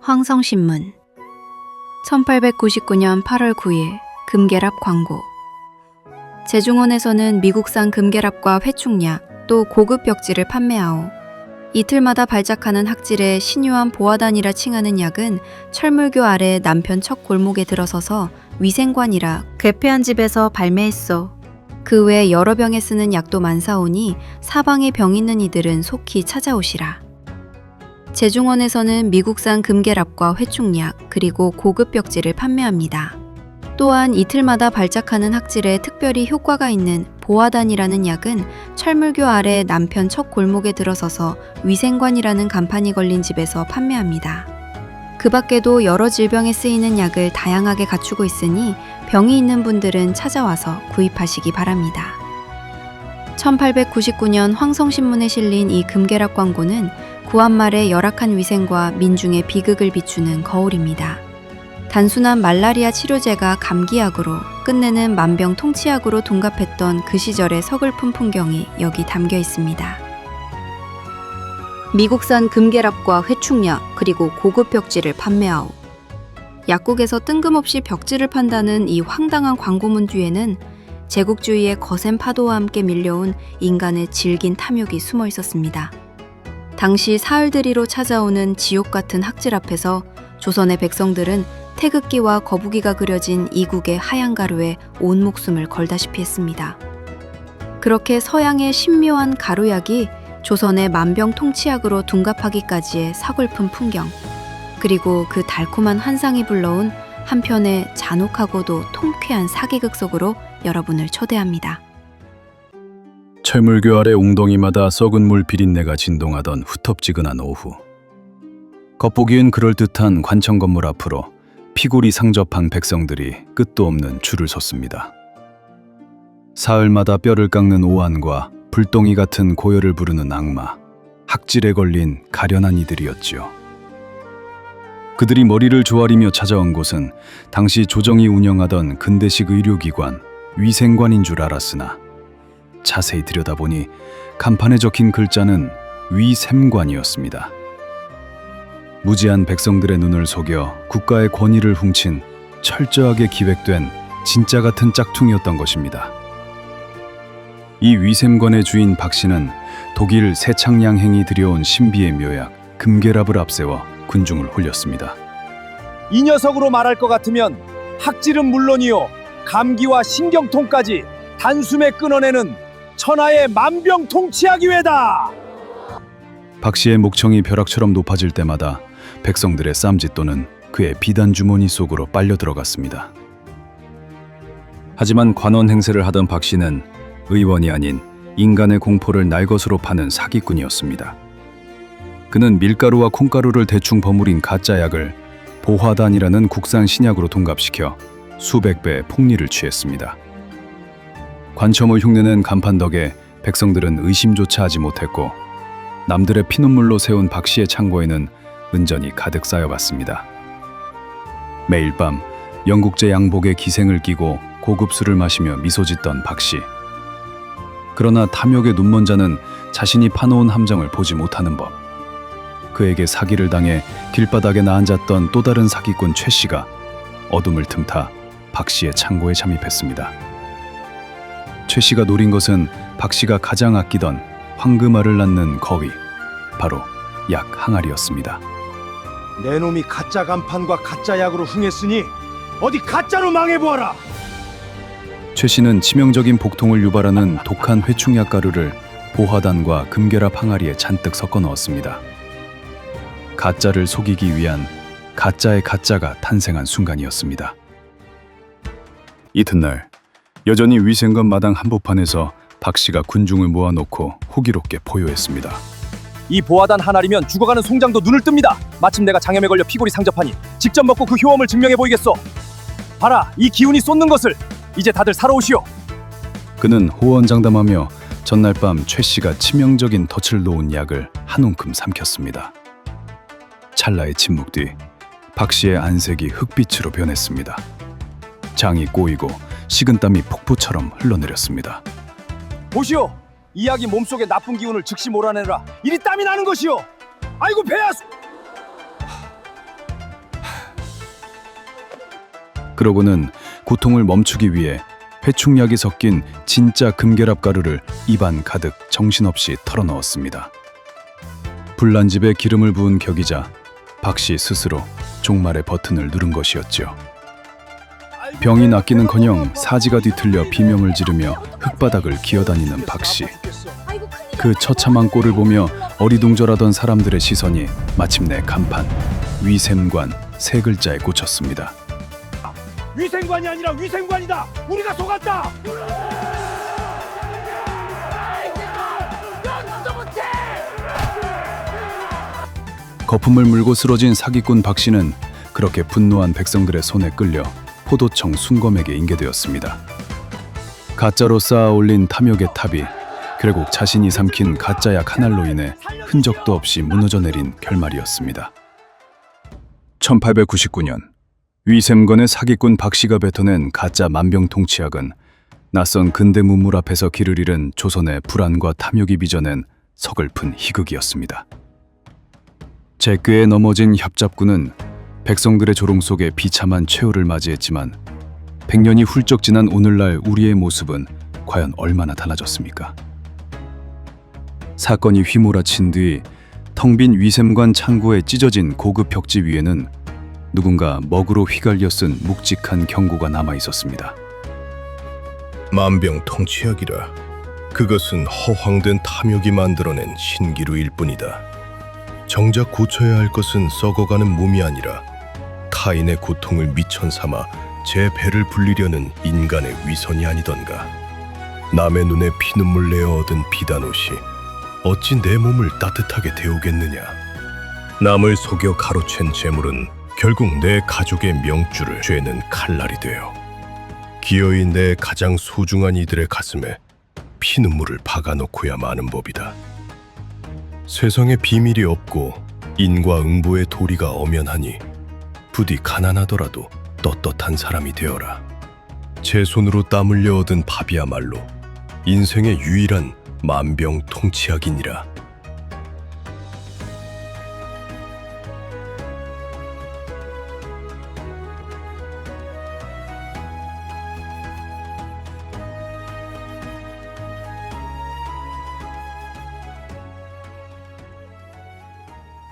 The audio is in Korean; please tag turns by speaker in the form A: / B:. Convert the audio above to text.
A: 황성신문 1899년 8월 9일 금계랍 광고. 제중원에서는 미국산 금계랍과 회충약 또 고급 벽지를 판매하오. 이틀마다 발작하는 학질에 신유한 보화단이라 칭하는 약은 철물교 아래 남편 첫 골목에 들어서서 위생관이라 괴폐한 집에서 발매했소. 그 외 여러 병에 쓰는 약도 많사오니 사방에 병 있는 이들은 속히 찾아오시라. 제중원에서는 미국산 금계랍과 회충약 그리고 고급 벽지를 판매합니다. 또한 이틀마다 발작하는 학질에 특별히 효과가 있는 보화단이라는 약은 철물교 아래 남편 첫 골목에 들어서서 위생관이라는 간판이 걸린 집에서 판매합니다. 그 밖에도 여러 질병에 쓰이는 약을 다양하게 갖추고 있으니 병이 있는 분들은 찾아와서 구입하시기 바랍니다. 1899년 황성신문에 실린 이 금계랍 광고는 구한말의 열악한 위생과 민중의 비극을 비추는 거울입니다. 단순한 말라리아 치료제가 감기약으로 끝내는 만병통치약으로 둔갑했던 그 시절의 서글픈 풍경이 여기 담겨 있습니다. 미국산 금계랍과 회충약 그리고 고급 벽지를 판매하오. 약국에서 뜬금없이 벽지를 판다는 이 황당한 광고문 뒤에는 제국주의의 거센 파도와 함께 밀려온 인간의 질긴 탐욕이 숨어 있었습니다. 당시 사흘들이로 찾아오는 지옥 같은 학질 앞에서 조선의 백성들은 태극기와 거북이가 그려진 이국의 하얀 가루에 온 목숨을 걸다시피 했습니다. 그렇게 서양의 신묘한 가루약이 조선의 만병통치약으로 둔갑하기까지의 서글픈 풍경, 그리고 그 달콤한 환상이 불러온 한편의 잔혹하고도 통쾌한 사기극 속으로 여러분을 초대합니다.
B: 철물교 아래 웅덩이마다 썩은 물 비린내가 진동하던 후텁지근한 오후. 겉보기엔 그럴듯한 관청 건물 앞으로 피골이 상접한 백성들이 끝도 없는 줄을 섰습니다. 사흘마다 뼈를 깎는 오한과 불덩이 같은 고열을 부르는 악마, 학질에 걸린 가련한 이들이었지요. 그들이 머리를 조아리며 찾아온 곳은 당시 조정이 운영하던 근대식 의료기관, 위생관인 줄 알았으나 자세히 들여다보니 간판에 적힌 글자는 위샘관이었습니다. 무지한 백성들의 눈을 속여 국가의 권위를 훔친 철저하게 기획된 진짜 같은 짝퉁이었던 것입니다. 이 위샘관의 주인 박 씨는 독일 세창양행이 들여온 신비의 묘약 금계랍을 앞세워 군중을 홀렸습니다.
C: 이 녀석으로 말할 것 같으면 학질은 물론이요 감기와 신경통까지 단숨에 끊어내는 천하의 만병통치약이외다.
B: 박 씨의 목청이 벼락처럼 높아질 때마다 백성들의 쌈짓돈은 그의 비단 주머니 속으로 빨려 들어갔습니다. 하지만 관원 행세를 하던 박 씨는 의원이 아닌 인간의 공포를 날것으로 파는 사기꾼이었습니다. 그는 밀가루와 콩가루를 대충 버무린 가짜 약을 보화단이라는 국산 신약으로 동갑시켜 수백 배의 폭리를 취했습니다. 관첨을 흉내낸 간판 덕에 백성들은 의심조차 하지 못했고 남들의 피눈물로 세운 박 씨의 창고에는 은전이 가득 쌓여갔습니다. 매일 밤 영국제 양복에 기생을 끼고 고급 술을 마시며 미소 짓던 박 씨. 그러나 탐욕에 눈먼 자는 자신이 파놓은 함정을 보지 못하는 법. 그에게 사기를 당해 길바닥에 나앉았던 또 다른 사기꾼 최 씨가 어둠을 틈타 박 씨의 창고에 잠입했습니다. 최 씨가 노린 것은 박 씨가 가장 아끼던 황금알을 낳는 거위, 바로 약 항아리였습니다.
C: 내 놈이 가짜 간판과 가짜 약으로 흥했으니 어디 가짜로 망해보아라.
B: 최 씨는 치명적인 복통을 유발하는 독한 회충약 가루를 보화단과 금계랍 항아리에 잔뜩 섞어 넣었습니다. 가짜를 속이기 위한 가짜의 가짜가 탄생한 순간이었습니다. 이튿날 여전히 위생관 마당 한복판에서 박 씨가 군중을 모아놓고 호기롭게 포효했습니다.
C: 이 보화단 하나리면 죽어가는 송장도 눈을 뜹니다. 마침 내가 장염에 걸려 피골이 상접하니 직접 먹고 그 효험을 증명해 보이겠소. 봐라, 이 기운이 쏟는 것을. 이제 다들 사러 오시오.
B: 그는 호언장담하며 전날 밤 최 씨가 치명적인 덫을 놓은 약을 한 움큼 삼켰습니다. 찰나의 침묵 뒤 박 씨의 안색이 흑빛으로 변했습니다. 장이 꼬이고 식은땀이 폭포처럼 흘러내렸습니다.
C: 보시오, 이 약이 몸속의 나쁜 기운을 즉시 몰아내라. 이리 땀이 나는 것이오. 아이고 배야.
B: 그러고는 고통을 멈추기 위해 회충약이 섞인 진짜 금계랍 가루를 입안 가득 정신없이 털어넣었습니다. 불난 집에 기름을 부은 격이자 박씨 스스로 종말의 버튼을 누른 것이었죠. 병이 낫기는커녕 사지가 뒤틀려 비명을 지르며 흙바닥을 기어다니는 박씨. 그 처참한 꼴을 보며 어리둥절하던 사람들의 시선이 마침내 간판 위샘관 세 글자에 꽂혔습니다.
C: 위생관이 아니라 위생관이다. 우리가 속았다.
B: 거품을 물고 쓰러진 사기꾼 박씨는 그렇게 분노한 백성들의 손에 끌려 포도청 순검에게 인계되었습니다. 가짜로 쌓아 올린 탐욕의 탑이 결국 자신이 삼킨 가짜약 한 알로 인해 흔적도 없이 무너져 내린 결말이었습니다. 1899년 위샘관의 사기꾼 박씨가 뱉어낸 가짜 만병통치약은 낯선 근대 문물 앞에서 길을 잃은 조선의 불안과 탐욕이 빚어낸 서글픈 희극이었습니다. 제꾀에 넘어진 협잡군은 백성들의 조롱 속에 비참한 최후를 맞이했지만 100년이 훌쩍 지난 오늘날 우리의 모습은 과연 얼마나 달라졌습니까? 사건이 휘몰아친 뒤 텅 빈 위샘관 창고에 찢어진 고급 벽지 위에는 누군가 먹으로 휘갈려 쓴 묵직한 경고가 남아 있었습니다.
D: 만병통치약이라. 그것은 허황된 탐욕이 만들어낸 신기루일 뿐이다. 정작 고쳐야 할 것은 썩어가는 몸이 아니라 타인의 고통을 미천 삼아 제 배를 불리려는 인간의 위선이 아니던가. 남의 눈에 피눈물 내어 얻은 비단옷이 어찌 내 몸을 따뜻하게 데우겠느냐. 남을 속여 가로챈 재물은 결국 내 가족의 명줄을 죄는 칼날이 되어 기어이 내 가장 소중한 이들의 가슴에 피눈물을 박아놓고야 마는 법이다. 세상에 비밀이 없고 인과응보의 도리가 엄연하니 부디 가난하더라도 떳떳한 사람이 되어라. 제 손으로 땀 흘려 얻은 밥이야말로 인생의 유일한 만병통치약이니라.